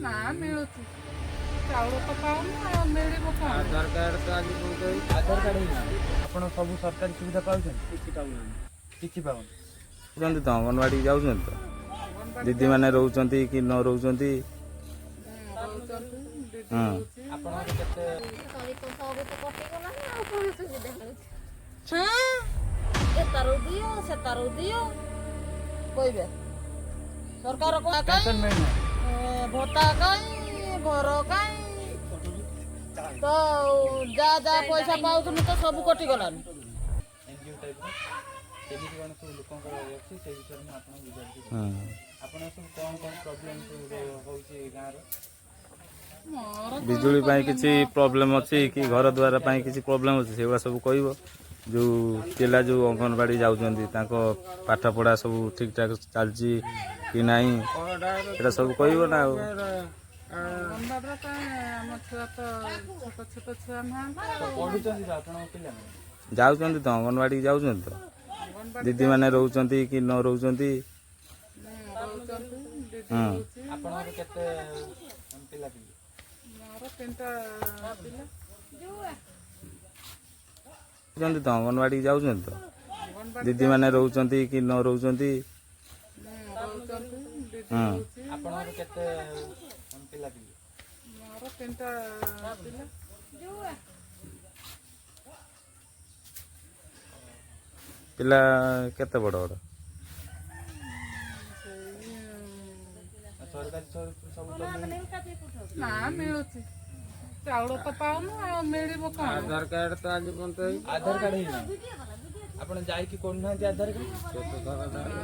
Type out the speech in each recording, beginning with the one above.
ନା ମିଳୁଛି ଚାଉଳ ତ ପାଉନି ଆଉ ମିଳିବ କଣ? ଆଧାର କାର୍ଡ ତ ଆଜି ଆଧାର କାର୍ଡ ହେଇନାହାନ୍ତି ଆପଣ ସବୁ ସରକାରୀ ସୁବିଧା ପାଉଛନ୍ତି? କିଛି ପାଉନାହାନ୍ତି କିଛି ପାଉନି ଯାଉଛନ୍ତି ତ ଅଙ୍ଗନବାଡ଼ି ଯାଉଛନ୍ତି ତ ଦିଦି ମାନେ ରହୁଛନ୍ତି କି ନ ରହୁଛନ୍ତି? ରହୁଛନ୍ତି ଦିଦି ହଁ ରହୁଛି। ଆପଣଙ୍କର କେତେ ଏତାରୁ ଦିଅ ସେତାରୁ ଦିଅ କହିବେ ସରକାର ପେନସନ ମିଳିନାହିଁ ଭତ୍ତା କାଇଁ ଘର କାଇଁ ତ ଯାହା ଯାହା ପଇସା ପାଉଥିଲୁ ତ ସବୁ କଟିଗଲାଣି। ଏନଜିଓ ଟାଇପ୍ର କେମିତି କ'ଣ ସବୁ ଲୋକଙ୍କର ଅଛି ସେଇ ବିଷୟରେ ମୁଁ ଆପଣଙ୍କୁ ବୁଝାଉଛି। ହଁ ଆପଣଙ୍କ ସବୁ କ'ଣ କ'ଣ ପ୍ରୋବ୍ଲେମ୍ ସବୁ ହେଉଛି ଗାଁରେ? ମୋର ବିଜୁଳି ପାଇଁ କିଛି ପ୍ରୋବ୍ଲେମ୍ ଅଛି କି ଘର ଦ୍ୱାର ପାଇଁ କିଛି ପ୍ରୋବ୍ଲେମ୍ ଅଛି ସେଗୁଡ଼ା ସବୁ କହିବ। ଯେଉଁ ପିଲା ଯେଉଁ ଅଙ୍ଗନବାଡ଼ି ଯାଉଛନ୍ତି ତାଙ୍କ ପାଠପଢ଼ା ସବୁ ଠିକ୍ ଠାକ୍ ଚାଲିଛି କି ନାହିଁ ସେଇଟା ସବୁ କହିବ ନା ଆଉ। ଅଙ୍ଗନବାଡ଼ିର କାଇଁ ଆମ ଛୁଆ ତ ଛୋଟ ଛୋଟ ଛୁଆ ନାହାନ୍ତି ଆଉ। ପଢ଼ୁଛନ୍ତି ତ ଆପଣଙ୍କ ପିଲାମାନେ? ଯାଉଛନ୍ତି ତ ଅଙ୍ଗନବାଡ଼ି ଯାଉଛନ୍ତି ତ ଦିଦି ମାନେ ରହୁଛନ୍ତି କି ନ ରହୁଛନ୍ତି? ରହୁଛନ୍ତି ଦିଦି ହଁ ରହୁଛି। ଆପଣଙ୍କର କେତେ ପିଲାପିଲି? ମୋର 3ଟା ପିଲା। ଯାଉଛନ୍ତି ତ ଅଙ୍ଗନବାଡ଼ି ଯାଉଛନ୍ତି ତ ଅଙ୍ଗନବାଡ଼ି ଦିଦି ମାନେ ରହୁଛନ୍ତି କି ନ ରହୁଛନ୍ତି? ରହୁଛନ୍ତି ଦିଦି ହଁ ରହୁଛି। ଆପଣଙ୍କର କେତେ ପିଲାପିଲି? ମୋର 3ଟା ପିଲା। ପିଲା କେତେ ବଡ଼ ବଡ଼? ସରକାରୀ ସବୁ ତ ନା ମିଳୁଛି ଚାଉଳ ତ ପାଉନୁ ଆଉ ମିଳିବ କଣ? ଆଧାର କାର୍ଡ ତ ଆଜି ପର୍ଯ୍ୟନ୍ତ ଆଧାର କାର୍ଡ ହେଇନାହାନ୍ତି ଆପଣ ଯାଇକି କରୁନାହାନ୍ତି ଆଧାର କାର୍ଡ?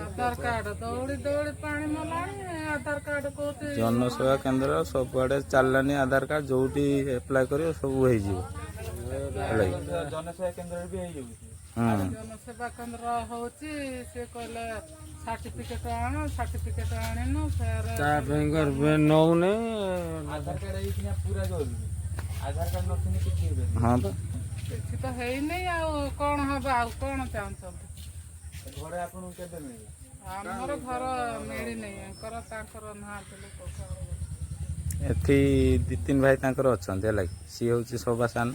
ଆଧାର କାର୍ଡ ଦୌଡ଼ି ଦୌଡ଼ି ପାଣି ମଲାଣି ଆଧାର କାର୍ଡ କହୁଛି ଜନସେବା କେନ୍ଦ୍ର ସବୁଆଡ଼େ ଚାଲିଲାନି ଆଧାର କାର୍ଡ ଯୋଉଠି ଆପ୍ଲାଏ କରିବ ସବୁ ହେଇଯିବ ହେଲା କି? ଜନସେବା କେନ୍ଦ୍ରରେ ବି ହେଇଯାଉଛି। ହଁ ଜନସେବା କେନ୍ଦ୍ର ହଉଛି ସେ କହିଲେ ସାର୍ଟିଫିକେଟ ଆଣ ସାର୍ଟିଫିକେଟ ଆଣିନୁ ଫେର ନଉନି ଆଧାର କାର୍ଡ ହେଇକିନା ପୁରା ଜରୁରୀ ଆଧାର କାର୍ଡ ନଥିଲେ କିଛି ହେବେନି। ହଁ ତ କିଛି ତ ହେଇନି ଆଉ କଣ ହବ ଆଉ କଣ ଚାହୁଁଛନ୍ତି? ଘରେ ଆପଣଙ୍କୁ କେବେ ମିଳିବ? ଆମର ଘର ମିଳିନି ତାଙ୍କର ନାହାନ୍ତି ଲୋକ ଘର। ଏଠି 2-3 ଭାଇ ତାଙ୍କର ଅଛନ୍ତି ହେଲା କି? ସିଏ ହେଉଛି ସବା ସାନ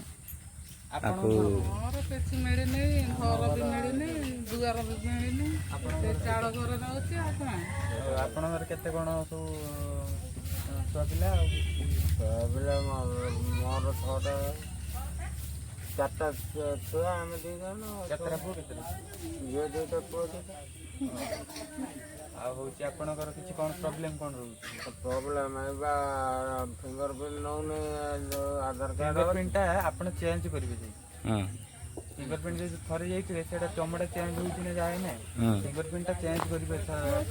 ତାକୁ ମୋର କିଛି ମିଳିନି ଘର ବି ମିଳିନି ଦୁଆର ବି ମିଳିନି ସେ ଚାଳ ଘର ରହୁଛି ଆଉ କଣ? ଆପଣଙ୍କର କେତେ କ'ଣ ସବୁ ଛୁଆ ପିଲା ଆଉ? ଛୁଆ ପିଲା ମୋର 6ଟା 4ଟା ଛୁଆ ଆମେ 2 ଜଣ କେତେଟା ପୁଅ କେତେଟା ଝିଅ 2ଟା ପୁଅ 2ଟା। ଆଉ ହେଉଛି ଆପଣଙ୍କର କିଛି କ'ଣ ପ୍ରୋବ୍ଲେମ୍ କ'ଣ ରହୁଛି? ପ୍ରୋବ୍ଲେମ୍ ବା ଫିଙ୍ଗର ପ୍ରିଣ୍ଟ ନେଉନି ଆଧାର କାର୍ଡ ଫିଙ୍ଗର ପ୍ରିଣ୍ଟଟା ଆପଣ ଚେଞ୍ଜ କରିବେ ଯାଇ ହଁ ଫିଙ୍ଗର ପ୍ରିଣ୍ଟ ଯଦି ଥରେ ଯାଇଥିବେ ସେଇଟା ଚମଡ଼ା ଚେଞ୍ଜ ହେଉଛି ନା ଯାଏ ନା ହଁ ଫିଙ୍ଗର ପ୍ରିଣ୍ଟଟା ଚେଞ୍ଜ କରିବେ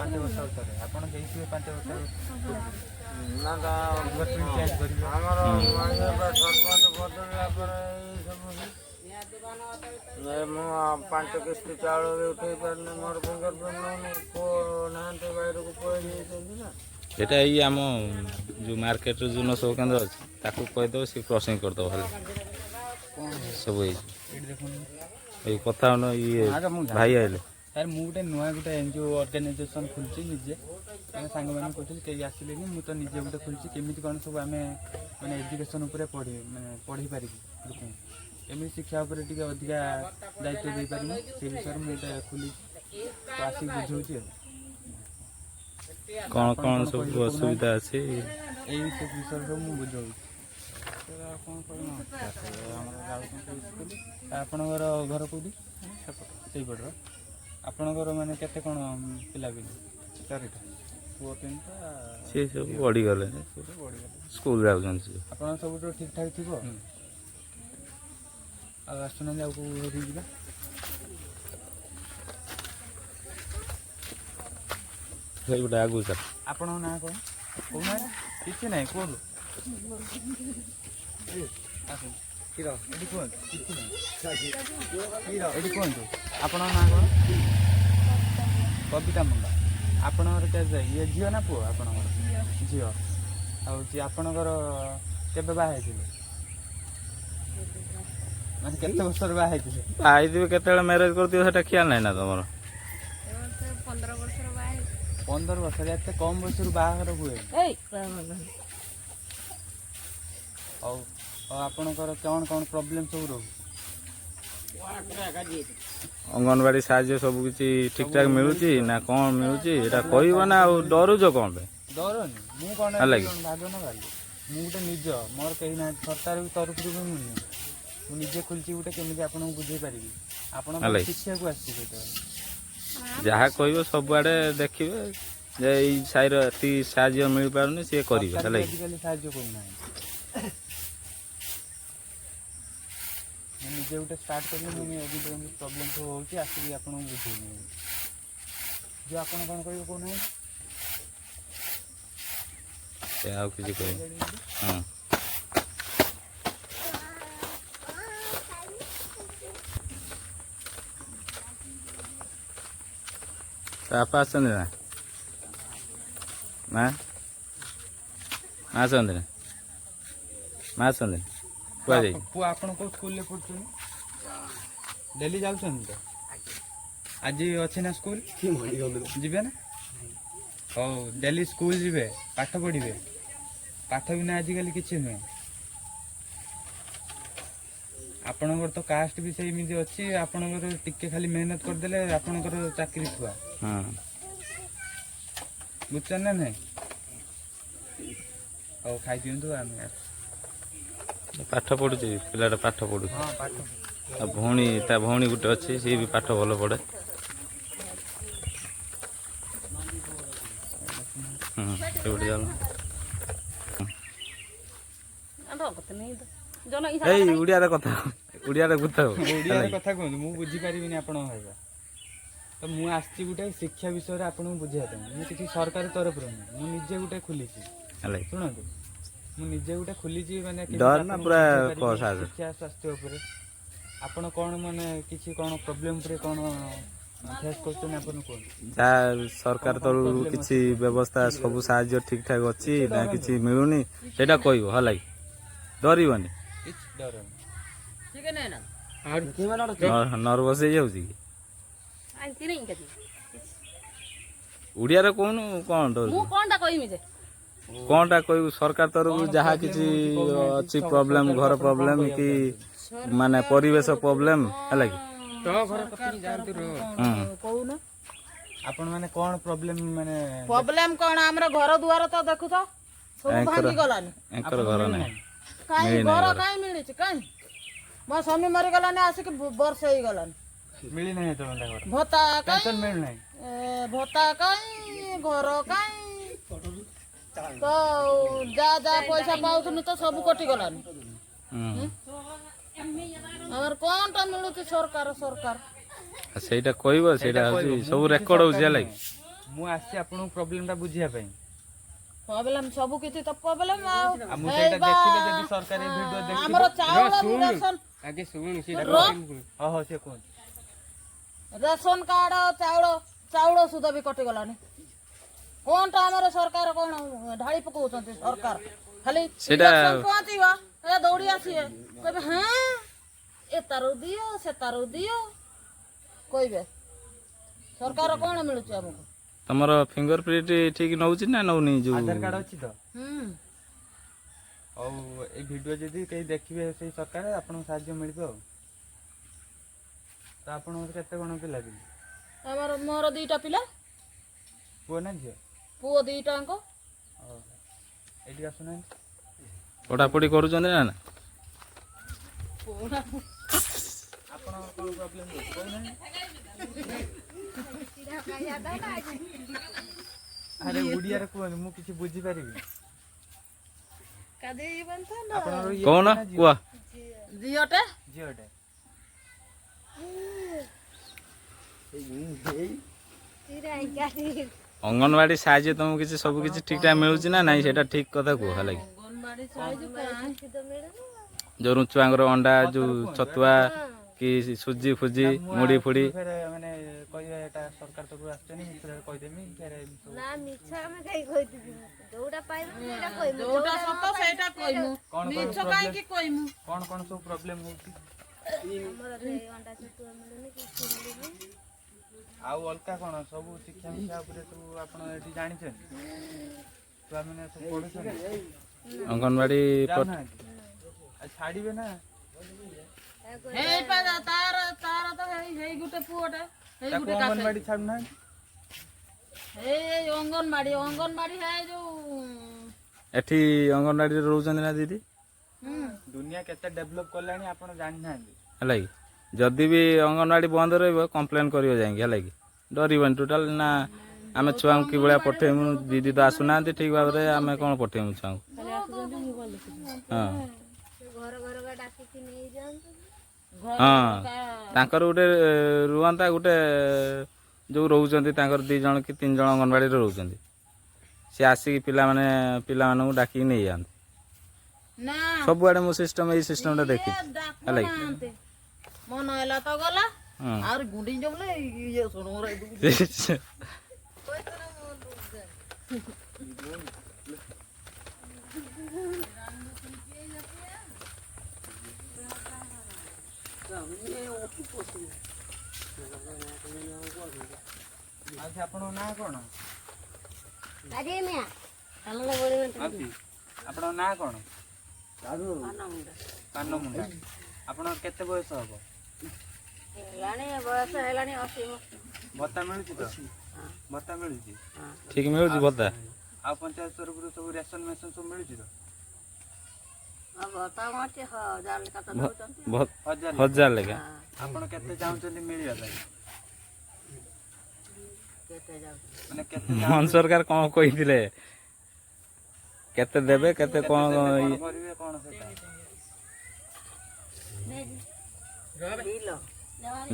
5 ବର୍ଷ ଥରେ ଆପଣ ଦେଇଥିବେ 5 ବର୍ଷ ନା ତା ଫିଙ୍ଗର ପ୍ରିଣ୍ଟ ଚେଞ୍ଜ କରିବେ। ଆମର ସରପଞ୍ଚ ବଦଳିଲା ପରେ ଏଇ ସବୁ ମୁଁ 5 କିସ୍ତି ଚାଉଳ ବି ଉଠେଇ ପାରୁନି ମୋର ଫିଙ୍ଗର ପ୍ରିଣ୍ଟ ନେଉନି ପୁଅ ନାହାନ୍ତି ବାହାରକୁ ପଳେଇ ଯାଇଛନ୍ତି ନା। ଏଇଟା ଏଇ ଆମ ଯେଉଁ ମାର୍କେଟର ଯେଉଁ ଜନସେବା କେନ୍ଦ୍ର ଅଛି ତାକୁ କହିଦେବ ସେ କ୍ରସିଂ କରିଦେବ ଖାଲି ସବୁ ହେଇଛି। ଏଇଠି ଦେଖନ୍ତୁ ଏଇ କଥା ହଉନ ଇଏ ଭାଇ ଆଇଲେ ସାର୍ ମୁଁ ଗୋଟେ ଏନଜିଓ ଅର୍ଗାନାଇଜେସନ୍ ଖୋଲିଛି ନିଜେ ଆମେ ସାଙ୍ଗମାନେ କହୁଥିଲି କେହି ଆସିଲେନି ମୁଁ ତ ନିଜେ ଗୋଟେ ଖୋଲିଛି କେମିତି କ'ଣ ସବୁ ଆମେ ମାନେ ଏଜୁକେସନ୍ ଉପରେ ପଢ଼େଇ ପାରିବୁ ଲୋକଙ୍କୁ କେମିତି ଶିକ୍ଷା ଉପରେ ଟିକେ ଅଧିକା ଦାୟିତ୍ୱ ଦେଇପାରିବୁ ସେ ବିଷୟରେ ମୁଁ ଗୋଟେ ଖୋଲିଛି ତ ଆସିକି ବୁଝଉଛି ଆଉ କ'ଣ କ'ଣ ସବୁ ଅସୁବିଧା ଅଛି ଏଇ ସବୁ ବିଷୟରେ ସବୁ ମୁଁ ବୁଝାଉଛି। କ'ଣ କହିବ ଆମର ଯାଉଛନ୍ତି ସ୍କୁଲ। ଆପଣଙ୍କର ଘର କେଉଁଠି? ସେଇପଟର ଆପଣଙ୍କର ମାନେ କେତେ କ'ଣ ପିଲାପିଲି? 4ଟା ପୁଅ 3ଟା ସେ ସବୁ ବଢ଼ିଗଲେ ସ୍କୁଲ ଯାଉଛନ୍ତି ସେ ଆପଣଙ୍କ ସବୁଠୁ ଠିକ୍ ଠାକ୍ ଥିବ ଆଉ ଆସୁନାହାନ୍ତି ଆଉ କେଉଁ ଘରକୁ ଯିବା? ସେଇପଟେ ଆଗକୁ ସାର୍ ଆପଣଙ୍କ ନାଁ କ'ଣ କହୁନାହାନ୍ତି? କିଛି ନାହିଁ କୁହନ୍ତୁ ଏଠି କୁହନ୍ତୁ କିଛି ନାହିଁ ଏଠି କୁହନ୍ତୁ ଆପଣଙ୍କ ନାଁ କ'ଣ? କବିତା ମୁଣ୍ଡା। ଆପଣଙ୍କର କେତେ ଇଏ ଝିଅ ନା ପୁଅ? ଆପଣଙ୍କର ଝିଅ। ହେଉଛି ଆପଣଙ୍କର କେବେ ବାହା ହେଇଥିଲେ? ମାନେ କେତେ ବର୍ଷରେ ବାହା ହେଇଥିଲେ? ବାହା ହେଇଥିବେ କେତେବେଳେ ମ୍ୟାରେଜ୍ କରିଥିବ ସେଟା ଖିଆଲ ନାହିଁ ନା ତମର? 15 ବର୍ଷର ବାହା 15 ବର୍ଷରେ? ଏତେ କମ୍ ବୟସରୁ ବାହାଘର ହୁଏ? ଆଉ ଆଉ ଆପଣଙ୍କର କ'ଣ କ'ଣ ପ୍ରୋବ୍ଲେମ୍ ସବୁ ରହୁଛି? ଅଙ୍ଗନବାଡ଼ି ସାହାଯ୍ୟ ସବୁ କିଛି ଠିକ୍ ଠାକ୍ ମିଳୁଛି ନା କ'ଣ ମିଳୁଛି ଏଇଟା କହିବ ନା ଆଉ ଡରୁଛ କ'ଣ ପାଇଁ? ଡରନି ମୁଁ କ'ଣ ହେଲା କି? ଭାଗ ନା ଭାଗ ମୁଁ ଗୋଟେ ନିଜ ମୋର କେହି ନାହାନ୍ତି ସରକାର ତରଫରୁ ବି ମିଳୁନି ମୁଁ ନିଜେ ଖୋଲିଛି ଗୋଟେ କେମିତି ଆପଣଙ୍କୁ ବୁଝେଇ ପାରିବି ଆପଣ ହେଲା କି? ଶିଖିବାକୁ ଆସିଛି ସେଇଟା ଯାହା କହିବ ସବୁଆଡ଼େ ଦେଖିବେ ଯେ ଏଇ ସାହିର ଏତିକି ସାହାଯ୍ୟ ମିଳିପାରୁନି ସିଏ କରିବେ ହେଲା କି? ଆଜିକାଲି ସାହାଯ୍ୟ କରୁନାହାନ୍ତି ମୁଁ ନିଜେ ଗୋଟେ ଷ୍ଟାର୍ଟ କଲି ମୁଁ ଏମିତି ଏମିତି ପ୍ରୋବ୍ଲେମ୍ ସବୁ ହେଉଛି ଆସିକି ଆପଣଙ୍କୁ ବୁଝେଇବି ଯେ ଆପଣ କ'ଣ କହିବେ କହୁନାହାନ୍ତି ସେ ଆଉ କିଛି କହିବେ ହଁ ତା ବାପା ଆସନ୍ତି ନା ମା ଆସନ୍ତି ନା ମା ଆସନ୍ତି କୁହାଯାଇ ପୁଅ ଆପଣ କେଉଁ ସ୍କୁଲରେ ପଢ଼ୁଛନ୍ତି ଡେଲି ଯାଉଛନ୍ତି ତ ଆଜି ଅଛି ନା ସ୍କୁଲ ଯିବେ ନା ହଉ ଡେଲି ସ୍କୁଲ ଯିବେ ପାଠ ପଢ଼ିବେ ପାଠ ବିନା ଆଜିକାଲି କିଛି ନୁହେଁ ଆପଣଙ୍କର ତ କାଷ୍ଟ ବି ସେମିତି ଅଛି ଆପଣଙ୍କର ଟିକେ ଖାଲି ମେହନତ କରିଦେଲେ ଆପଣଙ୍କର ଚାକିରି ଥୁଆ ହଁ ବୁଝୁଛନ୍ତି ନା ନାହିଁ ହଉ ଖାଇଦିଅନ୍ତୁ ଆମେ ପାଠ ପଢ଼ୁଛି ପିଲାଟା ପାଠ ପଢ଼ୁଛି ହଁ ପାଠ ଆଉ ତା ଭଉଣୀ ଗୋଟେ ଅଛି ସିଏ ବି ପାଠ ଭଲ ପଢ଼େ ସେ ଗୋଟେ ଜାଣ ଏଇ ଓଡ଼ିଆରେ କଥା ଓଡ଼ିଆରେ ଓଡ଼ିଆରେ କଥା କୁହନ୍ତୁ ମୁଁ ବୁଝିପାରିବିନି ଆପଣଙ୍କ ଭାଷା ତ ମୁଁ ଆସିଛି ଗୋଟେ ଶିକ୍ଷା ବିଷୟରେ ଆପଣଙ୍କୁ ବୁଝିବା ପାଇଁ ମୁଁ କିଛି ସରକାର ତରଫରୁ ନୁହେଁ ମୁଁ ନିଜେ ଗୋଟେ ଖୋଲିଛି ହେଲା ଶୁଣନ୍ତୁ ମୁଁ ନିଜେ ଗୋଟେ ଖୋଲିଛି ମାନେ ଡର ନା ପୁରା ଶିକ୍ଷା ସ୍ୱାସ୍ଥ୍ୟ ଉପରେ ଆପଣ କ'ଣ ମାନେ କିଛି କ'ଣ ପ୍ରୋବ୍ଲେମ୍ ଉପରେ କ'ଣ ଫେସ୍ କରୁଛନ୍ତି ଆପଣ କୁହନ୍ତୁ ଯାହା ସରକାର ତରଫରୁ କିଛି ବ୍ୟବସ୍ଥା ସବୁ ସାହାଯ୍ୟ ଠିକ୍ ଠାକ୍ ଅଛି ନା କିଛି ମିଳୁନି ସେଇଟା କହିବ ହେଲା କି ଡରିବନି କିଛି ଡରନି ନର୍ଭସ୍ ହେଇଯାଉଛି କି ଓଡ଼ିଆରେ କହୁନୁ କ'ଣ ଡରୁଛୁ କ'ଣଟା କହିବୁ ସରକାର ତରଫରୁ ଯାହା କିଛି ଅଛି ପ୍ରୋବ୍ଲେମ୍ ଘର ପ୍ରୋବ୍ଲେମ୍ କି ମାନେ ପରିବେଶ ପ୍ରୋବ୍ଲେମ୍ ହେଲା କି ଆପଣ ମାନେ କ'ଣ ପ୍ରୋବ୍ଲେମ୍ ମାନେ ପ୍ରୋବ୍ଲେମ କ'ଣ ଆମର ଘର ଦୁଆର ତ ଦେଖୁଛ ସବୁ ଭାଙ୍ଗି ଗଲାନି ଏଙ୍କର ଘର ନାହିଁ କାଇଁ ଘର କାଇଁ ମିଳିଛି କାଇଁ ମୋ ସ୍ୱାମୀ ମରିଗଲାନି ଆସିକି ବର୍ଷେ ହେଇଗଲାନି ମିଳିନାହିଁ ଏତେବେଳେ ଘର ଭତ୍ତା କାଇଁ ପେନ୍ସନ୍ ମିଳୁନାହିଁ ଭତ୍ତା କାଇଁ ଘର କାଇଁ ତ ଯାହା ପଇସା ପାଉଥିଲୁ ତ ସବୁ କଟିଗଲାନି ଆମର କଣଟା ମିଳୁଛି ସରକାର ସେଇଟା କହିବ ସେଇଟା ହଉଛି ସବୁ ରେକର୍ଡ ହଉଛି ହେଲା କି ମୁଁ ଆସିଛି ଆପଣଙ୍କୁ ପ୍ରୋବ୍ଲେମଟା ବୁଝିବା ପାଇଁ ପ୍ରୋବ୍ଲେମ ସବୁ କିଛି ତ ପ୍ରୋବ୍ଲେମ ଆଉ ମୁଁ ସେଇଟା ଦେଖିଲେ ଯଦି ସରକାର ଏ ଭିଡିଓ ଦେଖିବ ଆମର ଚାଉଳ ରେସନ ଆଗେ ଶୁଣୁ ସେ ହଁ ସେ କୁହନ୍ତୁ ରେସନ କାର୍ଡ ଚାଉଳ ସୁଧା ବି କଟିଗଲାନି କଣଟା ଆମର ସରକାର କ'ଣ ଢାଳି ପକଉଛନ୍ତି ସରକାର ଖାଲି ପହଞ୍ଚିବ ଦୌଡ଼ି ଆସିବେ କହିବେ ହଁ ଏ ତାର ଦିଅ ସେ ତାର ଦିଅ କହିବେ ସରକାର କ'ଣ ମିଳୁଛି ଆମକୁ ତମର ଫିଙ୍ଗର ପ୍ରିଣ୍ଟ ଠିକ ନଉଛି ନା ନଉନି ଯୋଉ ଆଧାର କାର୍ଡ ଅଛି ତ ଆଉ ଏଇ ଭିଡିଓ ଯଦି କେହି ଦେଖିବେ ସେଇ ସରକାର ଆପଣଙ୍କୁ ସାହାଯ୍ୟ ମିଳିବ ଆଉ ତ ଆପଣଙ୍କର କେତେ କ'ଣ ପିଲା ପିଲି ମୋର 2ଟା ପିଲା ପୁଅ ନା ଝିଅ ପୁଅ 2ଟାଙ୍କ ଏଇଠି ଆସୁନାହାନ୍ତି ପଢ଼ାପଢ଼ି କରୁଛନ୍ତି ନା ଆପଣ କ'ଣ ପ୍ରୋବ୍ଲେମ୍ ଆରେ ଓଡ଼ିଆରେ କୁହନ୍ତୁ ମୁଁ କିଛି ବୁଝିପାରିବି କହୁନ କୁହ ଝିଅଟେ ଅଙ୍ଗନବାଡ଼ି ସାହାଯ୍ୟ ତମକୁ କିଛି ସବୁ କିଛି ଠିକ୍ ଠାକ୍ ମିଳୁଛି ନା ନାଇଁ ସେଇଟା ଠିକ୍ କଥା କୁହ ହେଲା କି ଯୋଉ ରୁଚୁଆଙ୍କର ଅଣ୍ଡା ଯୋଉ ଛତୁଆ କି ସୁଜି ଫୁଜି ମୁଢି ଫୁଡି ମାନେ କହିବେ ଏଟା ସରକାର ତରଫରୁ ଆସିଛନି କହିଦେମି କ'ଣ କ'ଣ ସବୁ ପ୍ରୋବ୍ଲେମ୍ ହଉଛି ଆଉ ଅଲଗା କ'ଣ ସବୁ ଶିକ୍ଷା ମିକ୍ଷା ଉପରେ ସବୁ ଆପଣ ଏଠି ଜାଣିଛନ୍ତି ଛୁଆମାନେ ସବୁ ପଢୁଛନ୍ତି ଅଙ୍ଗନବାଡ଼ି ଛାଡ଼ିବେ ନା ହେଇପା ତାର ତାର ତ ହେଇ ଗୋଟେ ପୁଅଟେ ହେଇ ତାକୁ ଗୋଟେ ଅଙ୍ଗନବାଡ଼ି ଛାଡୁନାହାନ୍ତି। ଏଇ ଅଙ୍ଗନବାଡ଼ି ହେ ଯୋଉ ଏଠି ଅଙ୍ଗନବାଡ଼ିରେ ରହୁଛନ୍ତି ନା ଦିଦି? ଦୁନିଆ କେତେ ଡେଭଲପ୍ କଲାଣି ଆପଣ ଜାଣିନାହାନ୍ତି। ହେଲା କି ଯଦି ବି ଅଙ୍ଗନବାଡ଼ି ବନ୍ଦ ରହିବ କମ୍ପ୍ଲେନ୍ କରିବ ଯାଇକି, ହେଲା କି ଡରିବନି ଟୋଟାଲ ନା। ଆମେ ଛୁଆଙ୍କୁ କିଭଳିଆ ପଠେଇମୁ, ଦିଦି ତ ଆସୁନାହାନ୍ତି ଠିକ୍ ଭାବରେ, ଆମେ କ'ଣ ପଠେଇମୁ ଛୁଆଙ୍କୁ? ହଁ ହଁ ତାଙ୍କର ଗୋଟେ ରୁହନ୍ତା, ଗୋଟେ ଯେଉଁ ରହୁଛନ୍ତି ତାଙ୍କର 2 ଜଣ କି 3 ଜଣ ଅଙ୍ଗନବାଡ଼ିରେ ରହୁଛନ୍ତି, ସେ ଆସିକି ପିଲାମାନଙ୍କୁ ଡାକିକି ନେଇଯାଆନ୍ତି। ନା ସବୁଆଡ଼େ ମୁଁ ଏଇ ସିଷ୍ଟମଟା ଦେଖିଛି, ହେଲା କି ମନ ହେଲା ତ ଗଲା ହଁ। ଆହୁରି ଗୁଣ୍ଡି ଜମଲେ ଇଏ ଶୁଣୁ ଆଚ୍ଛା ଆପଣଙ୍କ ନାଁ କ'ଣ? ଆପଣଙ୍କ ନାଁ କ'ଣ? ପାନମୁଣ୍ଡା। ଆପଣଙ୍କ କେତେ ବୟସ ହବ? ବୟସ ହେଲାଣି 80। ଭତ୍ତା ମିଳୁଛି ତ? ଭତ୍ତା ମିଳୁଛି? ଠିକ୍ ମିଳୁଛି ଭତ୍ତା? ଆଉ ପଞ୍ଚାୟତ ତରଫରୁ ସବୁ ରେସନ ମେସନ ସବୁ ମିଳୁଛି ତ? 1000 ଲେଖା। ଆପଣ କେତେ ଚାହୁଁଛନ୍ତି ମିଳିବା ପାଇଁ? ମାନେ କେତେ ମୋହନ ସରକାର କ'ଣ କହିଥିଲେ, କେତେ ଦେବେ, କେତେ କ'ଣ କରିବେ କ'ଣ ସେଟା?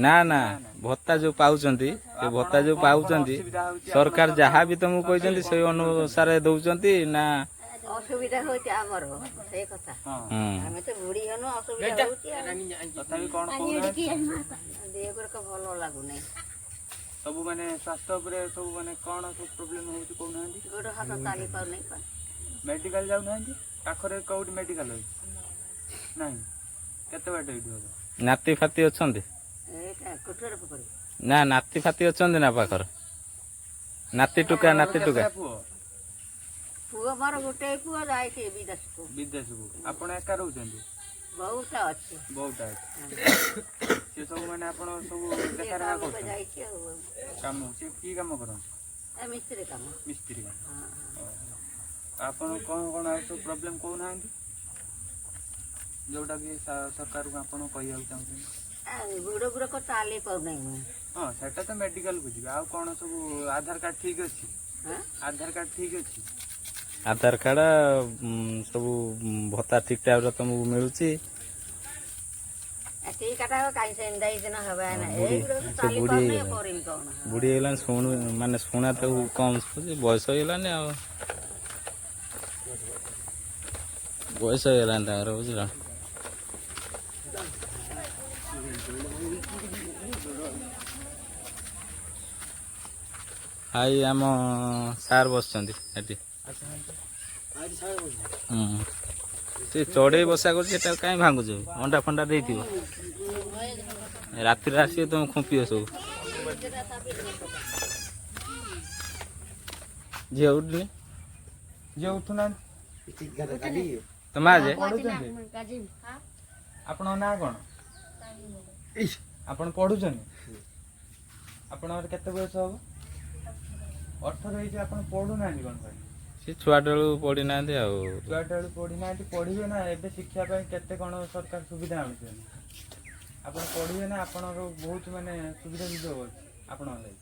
ନା ନା ଭତ୍ତା ଯୋଉ ପାଉଛନ୍ତି, ସେ ଭତ୍ତା ଯୋଉ ପାଉଛନ୍ତି ସରକାର ଯାହା ବି ତମକୁ କହିଛନ୍ତି ସେଇ ଅନୁସାରେ ଦଉଛନ୍ତି ନା? ଅସୁବିଧା ହଉଛି ଆମର ସେଇ କଥା। ଆମେ ତ ବୁଢୀ ହେନୁ, ଅସୁବିଧା ହଉଛି। ତଥାପି କ'ଣ କହୁନାହାନ୍ତି? ଦେହ ଗୁଡାକ ଭଲ ଲାଗୁନି। ସବୁ ମାନେ ସ୍ୱାସ୍ଥ୍ୟ ଉପରେ ସବୁ ମାନେ କ'ଣ ସବୁ ପ୍ରୋବ୍ଲେମ ହଉଛି କହୁନାହାନ୍ତି? ଗୋଡ ହାତ ଚାଲି ପାରୁନି। ମେଡିକାଲ ଯାଉନାହାନ୍ତି? ପାଖରେ କୋଉଠି ମେଡିକାଲ ଅଛି? ନାହିଁ। କେତେ ବାଟ ଏଇଠି ହବ? ନାତି ଫାତି ଅଛନ୍ତି? ଏଇଟା କୋଠର ପୋଖରୀ। ନା ନାତି ଫାତି ଅଛନ୍ତି ନା ପାଖରେ? ନାତି ଟୁକା ପୁଅ ପୁଅ ମୋର ଗୋଟେ ପୁଅ ଯାଇଛି ବିଦେଶକୁ। ଆପଣ ଏକା ରହୁଛନ୍ତି? ବହୁଟା ଅଛି। ବହୁଟା ଅଛି। ସେ ସବୁ ମାନେ ଆପଣ ସବୁ ଦେଖା କରୁଛନ୍ତି? ଯାଇଛି ଆଉ କାମ ସେ କି କାମ କରନ୍ତି? ମିସ୍ତ୍ରୀ କାମ। ମିସ୍ତ୍ରୀ କାମ। ଆପଣ କ'ଣ କ'ଣ ଆଉ ସବୁ ପ୍ରୋବ୍ଲେମ କହୁନାହାନ୍ତି, ଯୋଉଟା କି ସରକାରକୁ ଆପଣ କହିବାକୁ ଚାହୁଁଛନ୍ତି? ଗୁଡ ଗୁଡାକ ଚାଲି ପାରୁନାହିଁ। ହଁ ସେଟା ତ ମେଡିକାଲକୁ ଯିବେ। ଆଉ କ'ଣ ସବୁ ଆଧାର କାର୍ଡ ଠିକ୍ ଅଛି? ଆଧାର କାର୍ଡ ଠିକ୍ ଅଛି? ଆଧାର କାର୍ଡ ସବୁ ଭତ୍ତା ଠିକ୍ ଟାଇପ୍ର ତମକୁ ମିଳୁଛି? ବୁଢୀ ହେଇଗଲାଣି, ମାନେ ଶୁଣା ତାକୁ କମ୍ ଶୁଣୁଛି, ବୟସ ହେଇଗଲାଣି ଆଉ, ବୟସ ହେଇଗଲାଣି ତାଙ୍କର, ବୁଝିଲ? ଭାଇ ଆମ ସାର୍ ବସିଛନ୍ତି ଏଠି। ସେ ଚଢ଼େଇ ବସା କରୁଛି, ସେଟା କାହିଁ ଭାଙ୍ଗୁଛ? ଅଣ୍ଡା ଫଣ୍ଡା ଦେଇଥିବ, ରାତିରେ ଆସିବେ ତମେ ଖୁମ୍ପିବ ସବୁ। ଝିଅ ଉଠିଲେ? ଝିଅ ଉଠୁନାହାନ୍ତି? ତମେ ଆଜେ ପଢୁଛନ୍ତି? ଆପଣଙ୍କ ନାଁ କ'ଣ? ଆପଣ ପଢୁଛନ୍ତି? ଆପଣଙ୍କର କେତେ ବୟସ ହବ? 18 ହେଇଛି। ଆପଣ ପଢୁନାହାନ୍ତି କ'ଣ ପାଇଁ? ସେ ଛୁଆଟାଳୁ ପଢିନାହାନ୍ତି ଆଉ। ଛୁଆଟାଳୁ ପଢିନାହାନ୍ତି, ପଢିବେ ନା। ଏବେ ଶିକ୍ଷା ପାଇଁ କେତେ କ'ଣ ସରକାର ସୁବିଧା ଆଣୁଛନ୍ତି। ଆପଣ ପଢିବେ ନା, ଆପଣଙ୍କର ବହୁତ ମାନେ ସୁବିଧା ସୁଯୋଗ ଅଛି ଆପଣଙ୍କ ଲାଗି।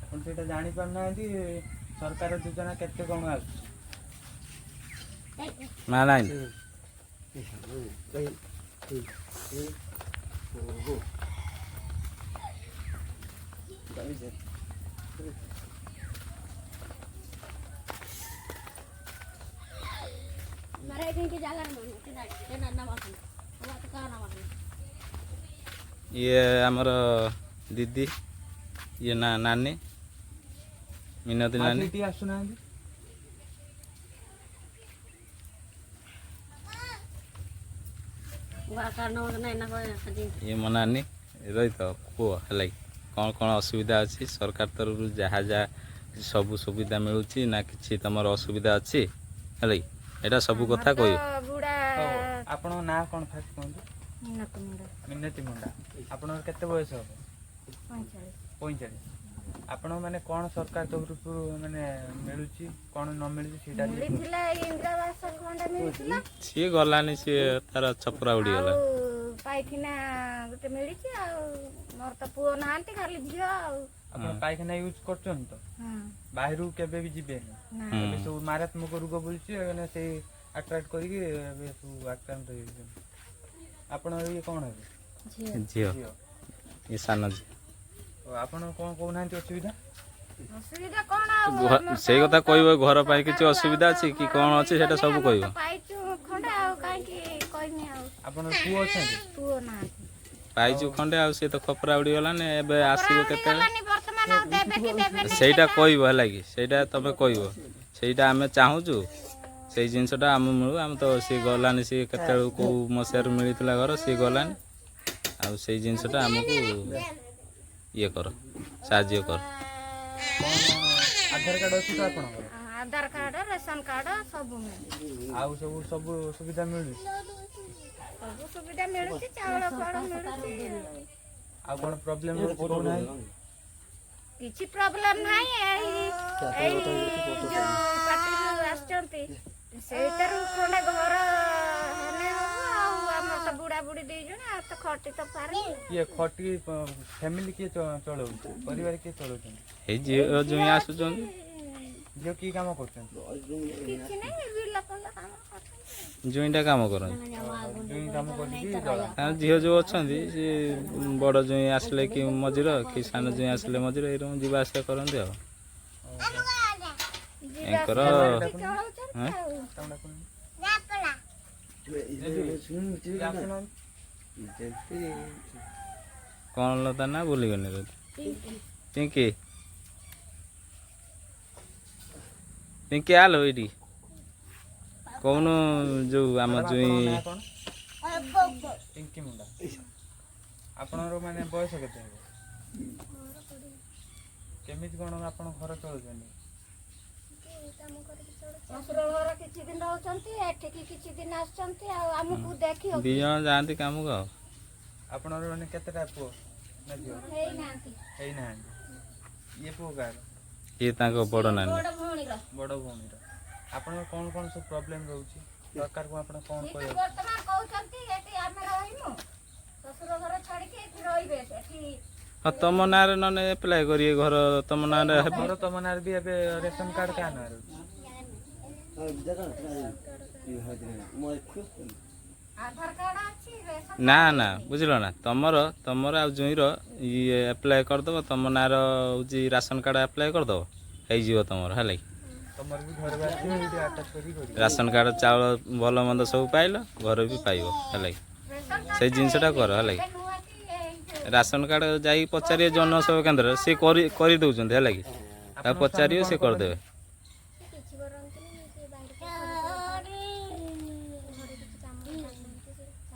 ଆପଣ ସେଇଟା ଜାଣିପାରୁନାହାନ୍ତି। ସରକାର ଯୋଜନା କେତେ କ'ଣ ଆସୁଛି। ନା ନାଇଁ ଇଏ ଆମର ଦିଦି, ଇଏ ନାନୀ ମିନତି ନାନୀ। ଆସୁନାହାନ୍ତି? ଇଏ ମୋ ନାନୀ ରହିତ ପୁଅ, ହେଲା କି କ'ଣ କ'ଣ ଅସୁବିଧା ଅଛି, ସରକାର ତରଫରୁ ଯାହା ଯାହା ସବୁ ସୁବିଧା ମିଳୁଛି ନା କିଛି ତମର ଅସୁବିଧା ଅଛି, ହେଲା କି ଏଇଟା ସବୁ କଥା କହିବ। ବୁଢା ହଉ ଆପଣଙ୍କ ନାଁ କ'ଣ ଫାଷ୍ଟ କୁହନ୍ତୁ? ମିନତି ମୁଣ୍ଡା। ଆପଣଙ୍କର କେତେ ବୟସ ହେବ? 45। ଆପଣ ମାନେ କ'ଣ ସରକାର ତରଫରୁ ମାନେ ମିଳୁଛି କ'ଣ ନ ମିଳୁଛି ସେଇଟା ମିଳିଥିଲା ଇନ୍ଦିରା ଆବାସ ଖଣ୍ଡେ ମିଳିଥିଲା ସିଏ ଗଲାନି, ସିଏ ତାର ଛପରା ଉଡ଼ିଗଲା। ଆଉ ପାଇଖାନା ଗୋଟେ ମିଳିଛି ଆଉ ମୋର ତ ପୁଅ ନାହାନ୍ତି ଖାଲି ଝିଅ ଆଉ ଆପଣ ପାଇଖାନା ୟୁଜ୍ କରୁଛନ୍ତି ତ? ବାହାରକୁ କେବେ ବି ଯିବେନି। ଏବେ ସବୁ ମାରାତ୍ମକ ରୋଗ ବୁଲୁଛି ମାନେ ସେଇ ଆଟ୍ରାକ୍ଟ କରିକି ଏବେ ସବୁ ଆକ୍ରାନ୍ତ ହେଇଯାଉଛନ୍ତି। ଆପଣଙ୍କର ଇଏ କ'ଣ ହେବେ? ଝିଅ, ଏ ସାନ ଝିଅ। ଆପଣ କ'ଣ କହୁନାହାନ୍ତି ଅସୁବିଧା? ଅସୁବିଧା କ'ଣ ଆଉ ସେଇ କଥା କହିବ, ଘର ପାଇଁ କିଛି ଅସୁବିଧା ଅଛି କି କ'ଣ ଅଛି ସେଇଟା ସବୁ କହିବ। ପାଇଛୁ ଖଣ୍ଡେ ଆଉ କାହିଁକି କହିନି ଆଉ ଆପଣଙ୍କ ପୁଅ ଅଛନ୍ତି? ପୁଅ ନାହାନ୍ତି ପାଇଛୁ ଖଣ୍ଡେ ଆଉ ସିଏ ତ ଖପରା ଉଡ଼ିଗଲାନି, ଏବେ ଆସିବ କେତେବେଳେ ଗଲାନି ବର୍ତ୍ତମାନ ଆଉ ଦେବେ କି ଦେବେ ସେଇଟା କହିବ ହେଲା କି, ସେଇଟା ତମେ କହିବ। ସେଇଟା ଆମେ ଚାହୁଁଛୁ ସେଇ ଜିନିଷଟା ଆମ ମିଳୁ। ଆମେ ତ ସିଏ ଗଲାନି, ସିଏ କେତେବେଳକୁ କେଉଁ ମସିହାରୁ ମିଳିଥିଲା ଘର, ସିଏ ଗଲାନି। ଆଉ ସେଇ ଜିନିଷଟା ଆମକୁ ଇଏ କର, ସାହାଯ୍ୟ କର। ଆଧାର କାର୍ଡ ଅଛି ତ ଆପଣଙ୍କର? ଆଧାର କାର୍ଡ ରେସନ କାର୍ଡ ସବୁ ମିଳୁଛି ଆଉ ସବୁ ସୁବିଧା ମିଳୁଛି? ସବୁ ସୁବିଧା ମିଳୁଛି ଚାଉଳ ଫଳ ମିଳୁଛି ଆଉ କ'ଣ ପ୍ରୋବ୍ଲେମ୍ ଅଛି କହୁନାହାନ୍ତି? କିଛି ପ୍ରୋବ୍ଲେମ ନାହିଁ ଏଇ ଯୋଉ ପାର୍ଟିରୁ ଆସିଛନ୍ତି ସେଇଟାରୁ ଖଣ୍ଡେ ଘର ହେଲେ ହବ ଆଉ ଆମର ତ ବୁଢା ବୁଢୀ 2 ଜଣ ଆଉ ତ ଖଟି ତ ପାରୁନି କିଏ ଖଟି ଫ୍ୟାମିଲି କିଏ ଚଳଉଛି? ପରିବାର କିଏ ଚଳଉଛନ୍ତି? ଏଇ ଝିଅ ଜୁଇଁ ଆସୁଛନ୍ତି। ଝିଅ କି କାମ କରୁଛନ୍ତି? କିଛି ନାହିଁ ବିଲ ଫଲ କାମ କରୁଛନ୍ତି ଜୁଇଁଟା କାମ କରନ୍ତି। ଜୁଇଁ କାମ କରିକି ଚଳା। ତାଙ୍କ ଝିଅ ଯେଉଁ ଅଛନ୍ତି ସେ ବଡ଼ ଜୁଇଁ ଆସିଲେ କି ମଝିରେ କି ସାନ ଜୁଇଁ ଆସିଲେ ମଝିରେ ଏଇରକମ ଯିବା ଆସିବା କରନ୍ତି ଆଉ। ଏଙ୍କର ଚଳଉଛନ୍ତି ଆଉ କ'ଣ ଲତା ନା ଭୁଲିଗନି ପିଙ୍କି ପିଙ୍କି ଆଲୋ ଏଇଠି କହୁନୁ ଯୋଉ ଆମ ଜୁଇଁ ପିଙ୍କି ମୁଣ୍ଡା। ଆପଣଙ୍କର ମାନେ ବୟସ କେତେ ହେବ? କେମିତି କ'ଣ ଆପଣ ଘର ଚଳୁଛନ୍ତି? ଶ୍ୱଶୁର ଘର କିଛି ଦିନ ରହୁଛନ୍ତି ଏଠିକି କିଛି ଦିନ ଆସୁଛନ୍ତି ଆଉ ଆମକୁ ଦେଖି 2 ଜଣ ଯାଆନ୍ତି କାମକୁ ଆଉ। ଆପଣଙ୍କର ମାନେ କେତେଟା ପୁଅ ନା ଝିଅ? ହେଇନାହାନ୍ତି ହେଇନାହାନ୍ତି। ଇଏ ପୁଅ କାହାର? ଇଏ ତାଙ୍କ ବଡ଼ ନାନୀ। ବଡ଼ ଭଉଣୀର ବଡ଼ ଭଉଣୀର। ଆପଣଙ୍କର କ'ଣ କ'ଣ ସବୁ ପ୍ରୋବ୍ଲେମ୍ ରହୁଛି? ସରକାରକୁ ଆପଣ କ'ଣ କହିବେ? ବର୍ତ୍ତମାନ କହୁଛନ୍ତି ଏଠି ଆମେ ରହିବୁ ଶ୍ୱଶୁର ଘର ଛାଡିକି ଏଠି ରହିବେ ଏଠି ହଁ ତମ ନାଁରେ ନହେଲେ ଆପ୍ଲାଏ କରିବେ, ଘର ତମ ନାଁରେ ହେବ। ଘର ତମ ନାଁରେ ବି ଏବେ ରେସନ କାର୍ଡ କାହା ନାଁରେ ଅଛି? ଆଧାର କାର୍ଡ ଅଛି ରେସନ ନା ନା ବୁଝିଲ ନା, ତମର ଆଉ ଜୁଇଁର ଇଏ ଆପ୍ଲାଏ କରିଦେବ। ତମ ନାଁର ହେଉଛି ରାସନ କାର୍ଡ଼ ଆପ୍ଲାଏ କରିଦେବ, ହେଇଯିବ ତମର ହେଲା କି। ତମର ବି ଘରେ ଆସିବେ ଏଇଠି ଆଟାଚ୍ କରିକି କରିବେ। ରାସନ କାର୍ଡ଼ ଚାଉଳ ଭଲ ମନ୍ଦ ସବୁ ପାଇଲ, ଘରେ ବି ପାଇବ ହେଲା କି। ସେଇ ଜିନିଷଟା କର ହେଲା କି। ରାସନ କାର୍ଡ଼ ଯାଇକି ପଚାରିବେ ଜନସେବା କେନ୍ଦ୍ରରେ, ସିଏ କରିଦେଉଛନ୍ତି ହେଲା କି। ତାକୁ ପଚାରିବେ, ସିଏ କରିଦେବେ।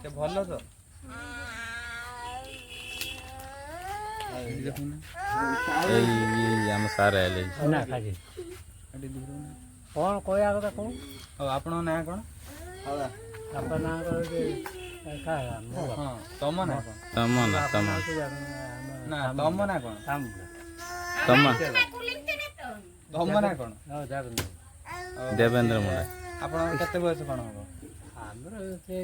ସେ ଭଲ ତ? ଏଇ ଆମ ସାର୍ ଆଇଲେ। କ'ଣ କହିବା କଥା କଣ? ଆଉ ଆପଣଙ୍କ ନାଁ କ'ଣ? आपका नाम ହଁ ତମ ନାଁ କ'ଣ? ତମ ନା ତମ ନା ତମ ନାଁ କ'ଣ? ତମ ତମ ନାଁ କ'ଣ? ଦେବେନ୍ଦ୍ର ମୁଣ୍ଡା। ଆପଣଙ୍କର କେତେ ବୟସ କ'ଣ ହବ? ଆମର ସେ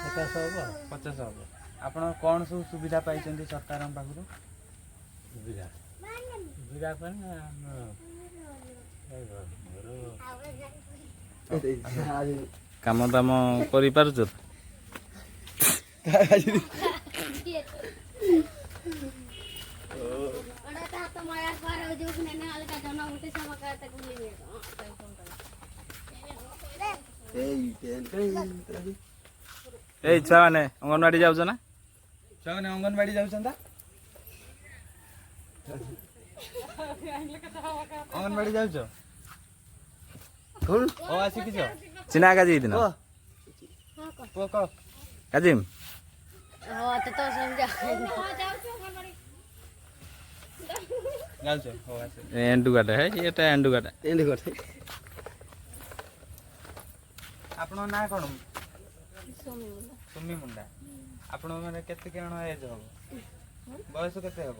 50 ହବ। 50 ହବ। ଆପଣ କ'ଣ ସବୁ ସୁବିଧା ପାଇଛନ୍ତି ସରକାରଙ୍କ ପାଖରୁ? ସୁବିଧା ସୁବିଧା ପାଇଁ କାମ ଦାମ କରିପାରୁଛ? ଏଇ ଛୁଆମାନେ ଅଙ୍ଗନବାଡ଼ି ଯାଉଛ ନା? ଛୁଆମାନେ ଅଙ୍ଗନବାଡ଼ି ଯାଉଛନ୍ତି? ଅଙ୍ଗନବାଡ଼ି ଯାଉଛ? ଓ ଆସିକିଛ? ଚିନା କାଜି ଦିନ ପୁଅ କହ। କାଜିମ୍ ଯାଉଛ? ହଉ ଆସ। ଏଣ୍ଡୁଗାଟା ହେ ଏଟା ଏଣ୍ଡୁଗାଟା ଆପଣଙ୍କ ନାଁ କ'ଣ? ସୁମି ମୁଣ୍ଡା। ଆପଣ ମାନେ କେତେ କ'ଣ ଏଜ୍ ହବ? ବୟସ କେତେ ହବ?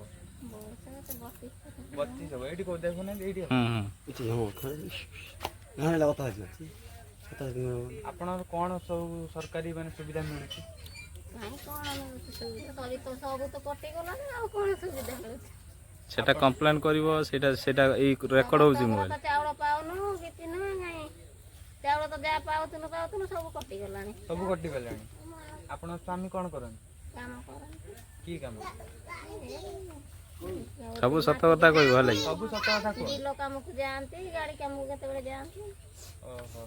32 ହବ। ଏଇଠି କୋଉ ଦେଖୁନାହାନ୍ତି ଏଇଠି ହବ। ଆପଣଙ୍କର କ'ଣ ସବୁ ସରକାରୀ ମାନେ ସୁବିଧା ମିଳୁଛି? সেটা কমপ্লেন করিব সেটা সেটা এই রেকর্ড হଉଛି মোবাইল। ଚାଉଳ ପାଉନୁ କିଛି ନୁହେଁ କାଇଁ ଚାଉଳ ତ ଯାହା ପାଉଥିଲୁ ସବୁ କଟିଗଲାଣି। ସବୁ କଟିଗଲାଣି। ଆପଣଙ୍କ ସ୍ୱାମୀ କ'ଣ କରନ୍ତି? କାମ କରନ୍ତି କି କାମ? ସବୁ ସତ କଥା କହିବ ହେଲା କି? ସବୁ ସତ କଥା କୁହ। ବିଲ କାମକୁ ଯାଆନ୍ତି ଗାଡ଼ି କାମକୁ କେତେବେଳେ ଯାଆନ୍ତି। ଓହୋ।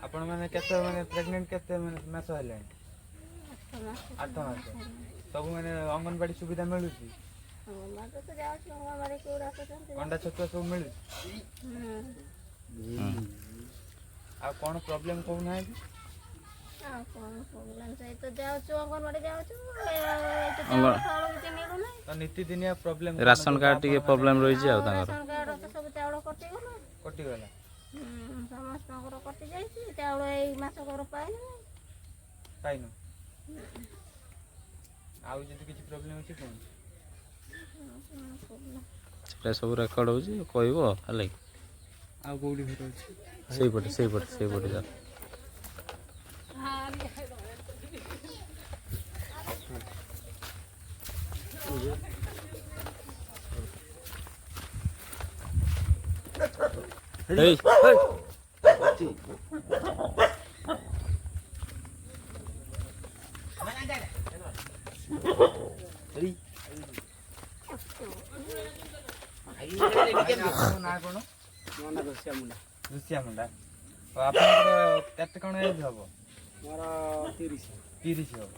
ଆପଣ ମାନେ କେତେ ମାନେ ପ୍ରେଗନେଣ୍ଟ କେତେ ମାନେ ମାସ ହେଲାଣି? 8 ମାସ। ସବୁ ମାନେ ଅଙ୍ଗନବାଡ଼ି ସୁବିଧା ମିଳୁଛି? ଅଣ୍ଡା ଛତୁଆ ସବୁ ମିଳୁଛି? ଆଉ କ'ଣ ପ୍ରୋବ୍ଲେମ୍ କହୁନାହାନ୍ତି? ଆଉ କ'ଣ ପ୍ରୋବ୍ଲେମ୍ ସେଇ ତ ଯାଉଛୁ ଅଙ୍ଗନବାଡ଼ି ଯାଉଛୁ ମିଳୁନାହିଁ। ତ ନୀତିଦିନିଆ ପ୍ରୋବ୍ଲେମ୍ ରାସନ କାର୍ଡ ଟିକେ ପ୍ରୋବ୍ଲେମ୍ ରହିଛି ଆଉ ତାଙ୍କର। ରାସନ କାର୍ଡ ତ ସବୁ ଚାଉଳ କଟିଗଲା। କଟିଗଲା। ସମସ୍ତଙ୍କର କଟି ଯାଇଛି ଚାଉଳ ଏଇ ମାସକର ପାଇନୁ। ଆଉ ଯଦି କିଛି ପ୍ରୋବ୍ଲେମ୍ ଅଛି କ'ଣ? ସେଟା ସବୁ ରେକର୍ଡ ହଉଛି କହିବ ହେଲା କି? ଆଉ କୋଉଠି ଘର ଅଛି? ସେଇପଟେ ଯା। Hey. ନାଁ କ'ଣ? ଋଷିଆ ମୁଣ୍ଡା। ଆପଣଙ୍କର କେତେ କ'ଣ ଏଜ୍ ହବ? ମୋର 30 ହବ।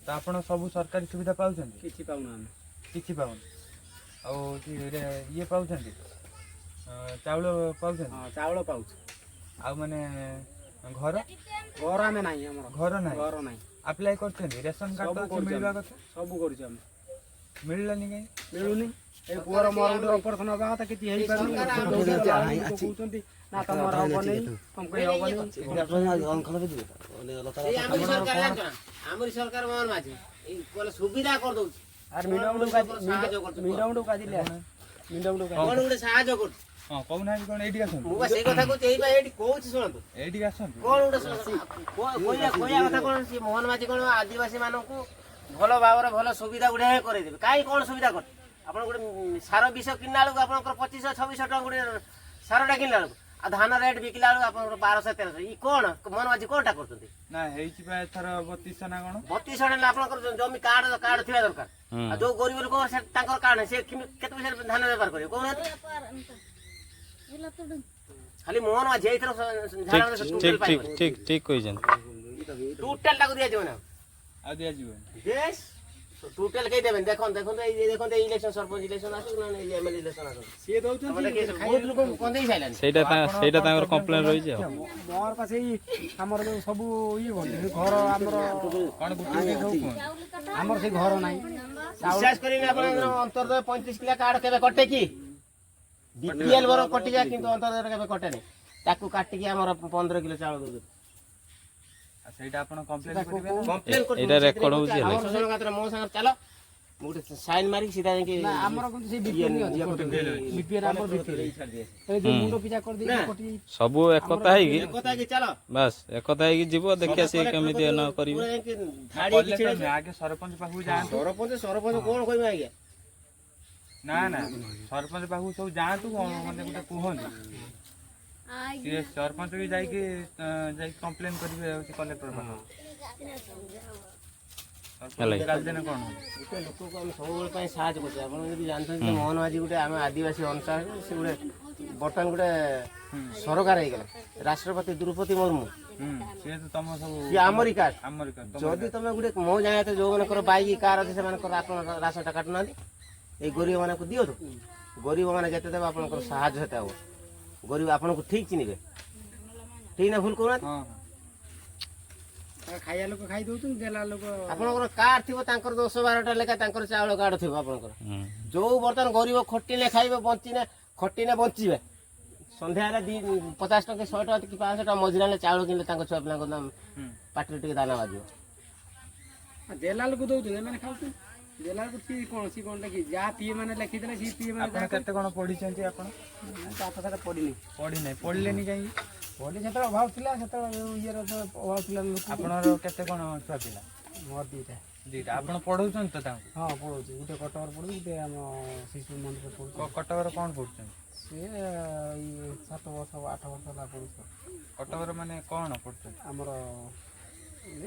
ତ ଆପଣ ସବୁ ସରକାରୀ ସୁବିଧା ପାଉଛନ୍ତି? କିଛି ପାଉନୁ ଆମେ। କିଛି ପାଉନି। ଆଉ ଇଏ ପାଉଛନ୍ତି? ଚାଉଳ ପାଉଛନ୍ତି? ହଁ ଚାଉଳ ପାଉଛୁ। ଆଉ ମାନେ ଘର ଆମେ ନାହିଁ ଆମର। ଘର ନାହିଁ? ଘର ନାହିଁ। ଆପ୍ଲାଏ କରୁଛନ୍ତି? ରେସନ କାର୍ଡ ତ ମିଳିବା କଥା? ସବୁ କରୁଛୁ ଆମେ। ମିଳିଲାନି କାହିଁ? ମିଳୁନି। ଏଇ ପୁଅର ମୋର ଗୋଟେ ଅପରେସନ ହେବା କଥା କିଛି ହେଇପାରୁନି। କହୁଛନ୍ତି ନା ତମର ହବନି ତମକୁ ହବନି। ଆମରି ସରକାର ମୋହନ ମାଝୀ ସୁବିଧା କରିଦଉଛି। ସାହାଯ୍ୟ କରୁଛି। ହଁ କହୁନାହାନ୍ତି କ'ଣ? ଏଇଠି ଆସନ୍ତୁ। ମୁଁ ସେଇ କଥା କହୁଛି। ଏଇଠି କହୁଛି ଶୁଣନ୍ତୁ। ଏଇଠିକି ଆସନ୍ତୁ। କ'ଣ ଗୋଟେ କହିବା କଥା କ'ଣ? ସେ ମୋହନ ମାଝୀ କ'ଣ ଆଦିବାସୀ ମାନଙ୍କୁ ଭଲ ଭାବରେ ଭଲ ସୁବିଧା ଗୁଡ଼ାଏ କରେଇଦେବେ। କାହିଁ କ'ଣ ସୁବିଧା କରି? ଆପଣ ଗୋଟେ ସାର ବିଷ କିଣିଲା ବେଳକୁ ଆପଣଙ୍କର 2500-2600 ଟଙ୍କା ଗୋଟେ ସାରଟା କିଣିଲା ବେଳକୁ, ଆଉ ଧାନ ରେଟ୍ ବିକିଲା ବେଳକୁ ଆପଣଙ୍କର 1200-1300। ଇ କ'ଣ ମୋହନ ମାଝୀ କ'ଣ ଟା କରୁଛନ୍ତି? ନା ହେଇଛି ବା ଏଥର 3200 ନା କ'ଣ? 3200 ହେଲେ ଆପଣଙ୍କର ଜମି କାର୍ଡ ଥିବା ଦରକାର। ଆଉ ଯୋଉ ଗରିବ ଲୋକ ତାଙ୍କର କାର୍ଡ ନାହିଁ, ସେ କେତେ ପଇସା ଧାନ ବେପାର କରିବେ କହୁନାହାନ୍ତି? ଖାଲି ମୋହନ ମାଝୀ ଏଇଥର ଠିକ କହିଛନ୍ତି। ଟୋଟାଲ ଟାକୁ ଦିଆଯିବ ନା? ଆଉ ଦିଆଯିବ? ବେଶ ଟୋଟାଲ କେହି ଦେବେନି। ଦେଖନ୍ତୁ ଇଲେକ୍ସନ ସରପଞ୍ଚ ଇଲେକ୍ସନ ଆସୁ ନା ଏମଏଲଏ ଇଲେକ୍ସନ ଆସୁ, ସିଏ ଦଉଛନ୍ତି। ବହୁତ ଲୋକ କନ୍ଦେଇ ସାରିଲାଣି। ସେଇଟା ତାଙ୍କର କମ୍ପ୍ଲେନ ରହିଛି। ଆଉ ମୋର ପା ସେଇ ଆମର ଯୋଉ ସବୁ ଇଏ ହୁଅନ୍ତି ଘର ଆମର କ'ଣ ଆମର ସେଇ ଘର ନାହିଁ। ବିଶ୍ୱାସ କରିନି ଆପଣଙ୍କର ଅନ୍ତର୍ଦୟ 35 କିଲୋ କାର୍ଡ କେବେ କଟେ କି? ବିପିଏଲ ବର କଟିଯାଏ କିନ୍ତୁ ଅନ୍ତର୍ଦୟ କେବେ କଟେନି। ତାକୁ କାଟିକି ଆମର 15 କିଲୋ ଚାଉଳ ଦଉଛନ୍ତି। ସେଇଟା ଆପଣ କମ୍ପ୍ଲେନ୍ କରିବେ? ଏଇଟା ରେକର୍ଡ ହଉଛି ହେଲା। ମୋ ସାଙ୍ଗରେ ଚାଲ, ମୁଁ ଗୋଟେ ସାଇନ୍ ମାରିକି ସିଧା ଯାଇକି ଆମର କିନ୍ତୁ ସେଇ ବିପିଏଲ ଆମର ବିପିଏଲ ଏ ଯୋଉ ମୁଣ୍ଡ ପିଛା କରିଦେଇ ସବୁ ଏକତା ହେଇକି ଚାଲ ବାସ୍ ଏକତା ହେଇକି ଯିବ ଦେଖିଆ ସେ କେମିତି ନ କରିବେ। ଆଗେ ସରପଞ୍ଚ ପାଖକୁ ଯାଆନ୍ତୁ। ସରପଞ୍ଚ କ'ଣ କହିବେ ଆଜ୍ଞା? ନା ସରପଞ୍ଚ ପାଖକୁ ସବୁ ଯାଆନ୍ତୁ, ମାନେ ଗୋଟେ କୁହନ୍ତୁ। ସିଏ ସରପଞ୍ଚ ବି ଯାଇକି କମ୍ପ୍ଲେନ୍ କରିବେ କଲେକ୍ଟର ପାଖକୁ। କ'ଣ ଲୋକକୁ ଆମେ ସବୁବେଳେ ପାଇଁ ସାହାଯ୍ୟ କରୁଛୁ। ଆପଣ ଯଦି ଜାଣିଛନ୍ତି ମୋହନ ମାଝୀ ଗୋଟେ ଆମେ ଆଦିବାସୀ ଅନୁସାରେ ସେ ଗୋଟେ ବର୍ତ୍ତମାନ ଗୋଟେ ସରକାର ହେଇଗଲା। ରାଷ୍ଟ୍ରପତି ଦ୍ରୌପଦୀ ମୁର୍ମୁ ସିଏ ଆମରି କାର୍ଡ। ଯଦି ତମେ ଗୋଟେ ମୋ ଜାଣିବା ଯୋଉମାନଙ୍କର ବାଇକ୍ କାର୍ ଅଛି ସେମାନଙ୍କର ଆପଣ ରାସନଟା କାଟୁନାହାନ୍ତି। ଏଇ ଗରିବ ମାନଙ୍କୁ ଦିଅନ୍ତୁ। ଗରିବ ମାନେ ଯେତେ ଦେବେ ଆପଣଙ୍କର ସାହାଯ୍ୟ ସେତେ ହବ। ଗରିବ ଆପଣଙ୍କୁ ଠିକ୍ ଚିହ୍ନିବେ। ଠିକ୍ ନା ଭୁଲ କହୁନାହାନ୍ତି? ଖାଇବା ଲୋକ ଖାଇ ଦଉଛନ୍ତି, ଦେଲା ଲୋକ ଆପଣଙ୍କର କାର୍ଡ ଥିବ, ତାଙ୍କର 10-12ଟା ଲେଖା ତାଙ୍କର ଚାଉଳ କାର୍ଡ ଥିବ ଆପଣଙ୍କର। ଯୋଉ ବର୍ତ୍ତମାନ ଗରିବ ଖଟିଲେ ଖାଇବେ, ଖଟିଲେ ବଞ୍ଚିବେ, ସନ୍ଧ୍ୟା ହେଲେ 50 ଟଙ୍କା 100 ଟଙ୍କା କି 500 ଟଙ୍କା ମଝିରେ ହେଲେ ଚାଉଳ କିଣିଲେ ତାଙ୍କ ଛୁଆ ପିଲାଙ୍କ ପାଟିରେ ଟିକେ ଦାନା ବାଜିବ। ଦେଲାଳକୁ ଦଉଛନ୍ତି ଏମାନେ ଖାଉଛନ୍ତି। ଦେଲାଳକୁ ସିଏ କ'ଣ ସିଏ କ'ଣ ଲେଖି ଯାହା ପିଏ ମାନେ ଲେଖିଦେଲେ ସିଏ ପିଏ ମାନେ ଆପଣ କେତେ କ'ଣ ପଢ଼ିଛନ୍ତି ଆପଣ? ପାଠ ସାଠ ପଢ଼ିନି। ପଢ଼ିନାହିଁ, ପଢ଼ିଲେନି କାହିଁକି? ପଢ଼ି ସେତେବେଳେ ଅଭାବ ଥିଲା, ସେତେବେଳେ ଇଏର ଅଭାବ ଥିଲା। ଆପଣର କେତେ କ'ଣ ଛୁଆ ପିଲା? ମୋର ଦୁଇଟା। ଆପଣ ପଢ଼ଉଛନ୍ତି ତ ତାଙ୍କୁ? ହଁ ପଢ଼ଉଛି, ଗୋଟେ କଟକରେ ପଢ଼ୁଛି, ଗୋଟେ ଆମ ଶିଶୁ ମନ୍ଦିରରେ ପଢ଼ୁଛି। କଟକର କ'ଣ ପଢ଼ୁଛନ୍ତି? ସିଏ 7 ବର୍ଷ 8 ବର୍ଷ ହେଲା ପଢ଼ୁଛି। କଟକର ମାନେ କ'ଣ ପଢ଼ୁଛନ୍ତି? ଆମର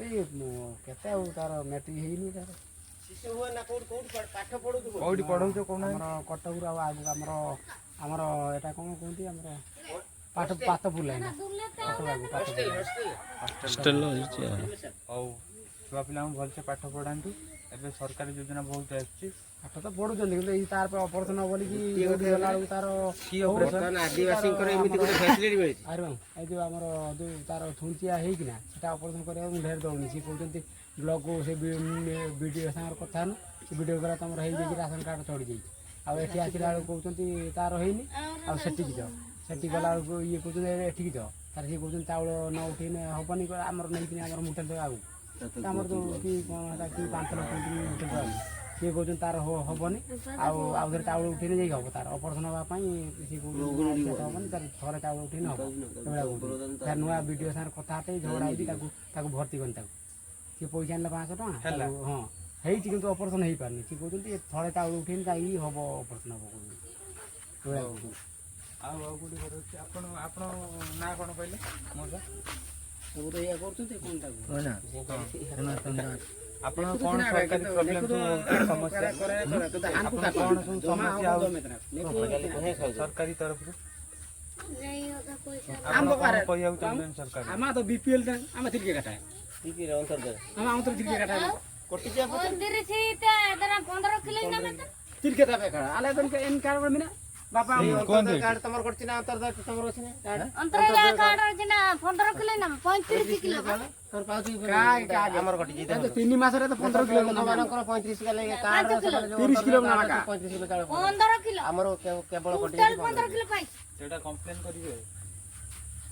ଏଇ କେତେ ଆଉ ତାର ମ୍ୟାଟ୍ରିକ୍ ହେଇନି ତାର। କୋଉଠି ପଢ଼ଉଛ କହୁନାହାନ୍ତି? ଆମର କଟକରୁ ଆଉ ଆଗକୁ ଆମର ଏଟା କ'ଣ କୁହନ୍ତି ଆମର ପାତପୁର ଲାଇନ୍। ହଉ, ଛୁଆ ପିଲାଙ୍କୁ ଭଲସେ ପାଠ ପଢ଼ାନ୍ତୁ। ଏବେ ସରକାରୀ ଯୋଜନା ବହୁତ ଆସୁଛି। ପାଠ ତ ପଢ଼ୁଛନ୍ତି କିନ୍ତୁ ଏଇ ତାର ଅପରେସନ୍ ବୋଲିକି ଗଲା ବେଳକୁ ତାର କି ଅପରେସନ୍? ଆଦିବାସୀଙ୍କର ଏମିତି ଗୋଟେ ଫ୍ୟାସିଲିଟି ମିଳିଛି। ଆରେ ବାବୁ ଏଇ ଯେଉଁ ଆମର ଯେଉଁ ତାର ଥୁଞ୍ଚିଆ ହେଇକିନା ସେଟା ଅପରେସନ୍ କରିବାକୁ ଢେର ଦେଉନି। ସିଏ କହୁଛନ୍ତି ବ୍ଲକକୁ ସେ ବିଡ଼ିଓ ସାଙ୍ଗରେ କଥା ହେନୁ, ସେ ବିଡ଼ିଓ କଲା ତମର ହେଇଯାଇଛି ରାସନ କାର୍ଡ଼ ଚଢ଼ିଯାଇଛି। ଆଉ ଏଠି ଆସିଲା ବେଳକୁ କହୁଛନ୍ତି ତାର ହେଇନି, ଆଉ ସେଠିକି ଯାଅ। ସେଠି ଗଲା ବେଳକୁ ଇଏ କହୁଛନ୍ତି ଏଠିକି ଯାଅ। ତାର ସିଏ କହୁଛନ୍ତି ଚାଉଳ ନ ଉଠେଇନେ ହେବନି, ଆମର ନେଇକିନି ଆମର ମୁଠେ ଦେବା ଆଗକୁ ଆମର ଯେଉଁ କି କ'ଣ ହେଲା କି 5 ଲକ୍ଷ ମୁଠେ ଦେବା ଆଗକୁ। ସିଏ କହୁଛନ୍ତି ତାର ହେବନି, ଆଉ ଥରେ ଚାଉଳ ଉଠେଇଲେ ଯାଇକି ହେବ। ତାର ଅପରେସନ୍ ହେବା ପାଇଁ ସିଏ କହୁଛନ୍ତି ହେବନି, ତାର ଥରେ ଚାଉଳ ଉଠେଇଲେ ହେବ। ଏଭଳିଆ କହୁଛନ୍ତି। ତାର ନୂଆ ବିଡ଼ିଓ ସାଙ୍ଗରେ କଥା ହେଇ ଝଗଡ଼ା ହେଇକି ତାକୁ ଭର୍ତ୍ତି କରିନି। ତାକୁ ସିଏ ପଇସା ଆଣିଲା 500 ଟଙ୍କା। ହଁ ହେଇଛି କିନ୍ତୁ ଅପରେସନ୍ ହେଇପାରୁନି। ସିଏ କହୁଛନ୍ତି ଥରେ ଚାଉଳ ଉଠେଇଲେ ଯାଇକି ହେବ, ଅପରେସନ୍ ହେବ କହୁଛନ୍ତି। ଏଭଳିଆ କହୁଛନ୍ତି। ଆଉ କୋଉଠି କରୁଛି? ଆପଣ ନାଁ କ'ଣ କହିଲେ? ମଉସା ସବୁ ତ ଏଇଆ କରୁଛନ୍ତି କ'ଣ ତାକୁ। ଆପଣ କ'ଣ ସରକାରୀ ପ୍ରୋବ୍ଲେମ୍ ସମସ୍ୟା ସରକାରୀ ତରଫରୁ ଆପଣ କ'ଣ କହିବାକୁ ଚାହୁଁଛନ୍ତି ସରକାର? ଆମେ ତ BPL ଆମେ ତିରିକେ କାଟା ଆମେ ଅନ୍ତର ତିରିକେ କାଟା ତିରିକେ ତାପେ କାଟା ଆଲେ ତ ଏନ୍ କାର୍ଡ଼ କରିବି ନା ବାପା କାର୍ଡ଼ ତମର କରିଛି ନା ଅନ୍ତର୍ଜାତ ତମର ଅଛି ନା କାର୍ଡ଼? ଅନ୍ତର୍ଜାତ କାର୍ଡ଼ ଅଛି ନା 15 କିଲୋ ନା 35 କିଲୋ। ତୋର ପାଉଛି ଆମର କଟିଛି। 3 ମାସରେ ତ 15 କିଲୋ ଲୋକମାନଙ୍କର 35 କିଲୋ କାର୍ଡ଼ 30 କିଲୋ ନା 35 କିଲୋ ଚାଉଳ 15 କିଲୋ ଆମର କେବଳ କଟିଛି 15 କିଲୋ ପାଇ। ସେଇଟା କମ୍ପ୍ଲେନ୍ କରିବେ।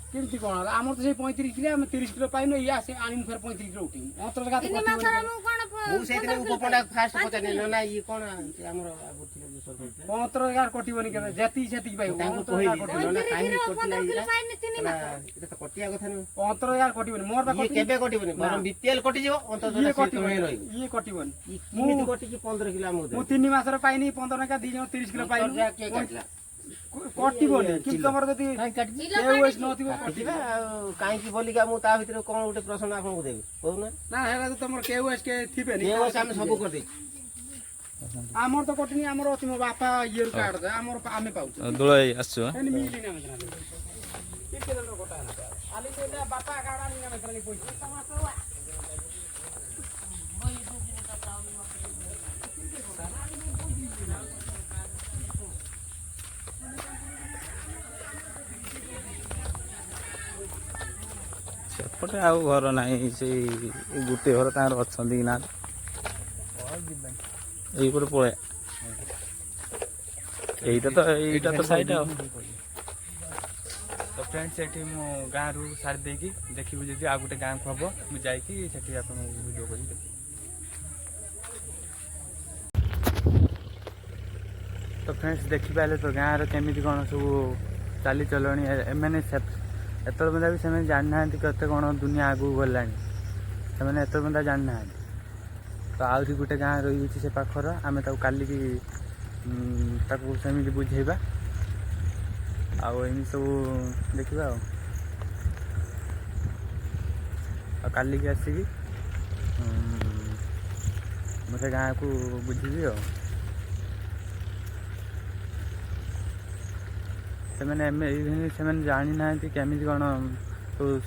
କେମିତି କ'ଣ ହେଲା? ଆମର ତ ସେଇ 35 କିଲୋ, ଆମେ 30 କିଲୋ ପାଇନୁ। ଇଏ ଆସି ଆଣିମୁ ଫେର 35 କିଲୋ ଉଠିମୁ। ଅନ୍ତର ଗାତ ତିନି ମାସରେ ମୁଁ କ'ଣ ମୁଁ ସେଇଦିନ ଉପପଣ୍ଡା ଫାଷ୍ଟ ପଚାରିଲି ନା ଇଏ କ'ଣ ଆମର ଆଗରୁ ଥିଲା ଯୋଉ ସରକାର ଅନ୍ତର ଗାତ କଟିବନି କେବେ, ଯେତିକି ସେତିକି ପାଇବୁ। ତାଙ୍କୁ କହିଲି ନା କାହିଁକି କଟିଲା 15 କିଲୋ ପାଇନି 3 ମାସ। ଏଇଟା ତ କଟିବା କଥା ନୁହେଁ। ଅନ୍ତର ଗାତ କଟିବନି। ମୋର ବା ଇଏ କେବେ କଟିବନି, ବରଂ BPL କଟିଯିବ ଇଏ ଅନ୍ତର୍ଜାତ କଟିବନି, ରହିବ। ଇଏ କଟିବନି। କେମିତି କଟିଛି 15 କିଲୋ ଆମକୁ ମୁଁ 3 ମାସରେ ପାଇନି 15 ଟଙ୍କା, 2 ଜଣ 30 କିଲୋ ପାଇନି। କିଏ କାଟିଲା? କଟିବନି କିନ୍ତୁ ତମର ଯଦି KYC ନଥିବ କଟିବା ଆଉ କାହିଁକି ବୋଲିକା ମୁଁ ତା ଭିତରେ କ'ଣ ଗୋଟେ ପ୍ରଶ୍ନ ଆପଣଙ୍କୁ ଦେବି କହୁନା? ନା ହେରା ତ ତମର KYC ଥିବେନି। ଆମେ ସବୁ କରିଦେଇଛୁ। ଆମର ତ କଟିନି, ଆମର ଅଛି ମୋ ବାପା ଇଏରୁ କାର୍ଡ ଆମର ଆମେ ପାଉଛୁ। ଦୋଳ ଭାଇ ଆସିଛୁ ହେନି ମିଳିନି ଆମେ ଜାଣିଛୁ। କେତେ ଜଣର କଟା ହେଲା? ଆଲି ତ ବାପା କାର୍ଡ ଆଣି ଆମେ ଖାଲି ପଇସା। ସେପଟେ ଆଉ ଘର ନାହିଁ, ସେଇ ଗୋଟେ ଘର ତାଙ୍କର ଅଛନ୍ତି କି ନା ଏଇପଟେ ପଳେଆ। ଏଇଟା ତ ସାଇଟ୍ ଆଉ। ତ ଫ୍ରେଣ୍ଡସ୍ ଏଠି ମୁଁ ଗାଁରୁ ସାରି ଦେଇକି ଦେଖିବୁ ଯଦି ଆଉ ଗୋଟେ ଗାଁକୁ ହେବ ମୁଁ ଯାଇକି ସେଠି ଆପଣଙ୍କୁ ଭିଡ଼ିଓ କରିକି ଦେଖିବି। ତ ଫ୍ରେଣ୍ଡସ୍ ଦେଖିପାରିଲେ ତ ଗାଁର କେମିତି କ'ଣ ସବୁ ଚାଲିଚଲଣି। ଏମାନେ ଏତେବେଳେ ପର୍ଯ୍ୟନ୍ତ ବି ସେମାନେ ଜାଣିନାହାନ୍ତି କେତେ କ'ଣ ଦୁନିଆ ଆଗକୁ ଗଲାଣି। ସେମାନେ ଏତେବେଳେ ପର୍ଯ୍ୟନ୍ତ ଜାଣିନାହାନ୍ତି। ତ ଆହୁରି ଗୋଟେ ଗାଁ ରହିଯାଇଛି ସେ ପାଖର, ଆମେ ତାକୁ କାଲିକି ତାକୁ ସେମିତି ବୁଝେଇବା ଆଉ ଏମିତି ସବୁ ଦେଖିବା ଆଉ କାଲିକି ଆସିକି ମୁଁ ସେ ଗାଁକୁ ବୁଝିବି ଆଉ। ସେମାନେ ଜାଣିନାହାନ୍ତି କେମିତି କ'ଣ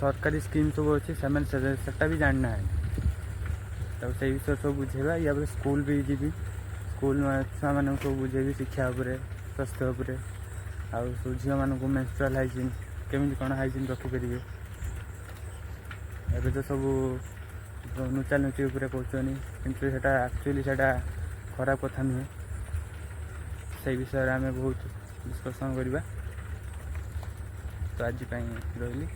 ସରକାରୀ ସ୍କିମ୍ ସବୁ ଅଛି, ସେମାନେ ସେଟା ବି ଜାଣିନାହାନ୍ତି। ତାକୁ ସେଇ ବିଷୟରେ ସବୁ ବୁଝେଇବା। ୟା ପରେ ସ୍କୁଲ ବି ଯିବି, ସ୍କୁଲ ଛୁଆମାନଙ୍କୁ ସବୁ ବୁଝେଇବି ଶିକ୍ଷା ଉପରେ, ସ୍ୱାସ୍ଥ୍ୟ ଉପରେ, ଆଉ ସବୁ ଝିଅମାନଙ୍କୁ ମେନ୍‌ଷ୍ଟ୍ରୁଆଲ୍ ହାଇଜିନ୍ କେମିତି କ'ଣ ହାଇଜିନ୍ ରଖିପାରିବେ। ଏବେ ତ ସବୁ ନୁଚାନୁଚି ଉପରେ କହୁଛନ୍ତି, କିନ୍ତୁ ସେଟା ଆକ୍ଚୁଆଲି ସେଟା ଖରାପ କଥା ନୁହେଁ। ସେଇ ବିଷୟରେ ଆମେ ବହୁତ ଡିସ୍କସନ୍ କରିବା। ତ ଆଜି ପାଇଁ ରହିଲି।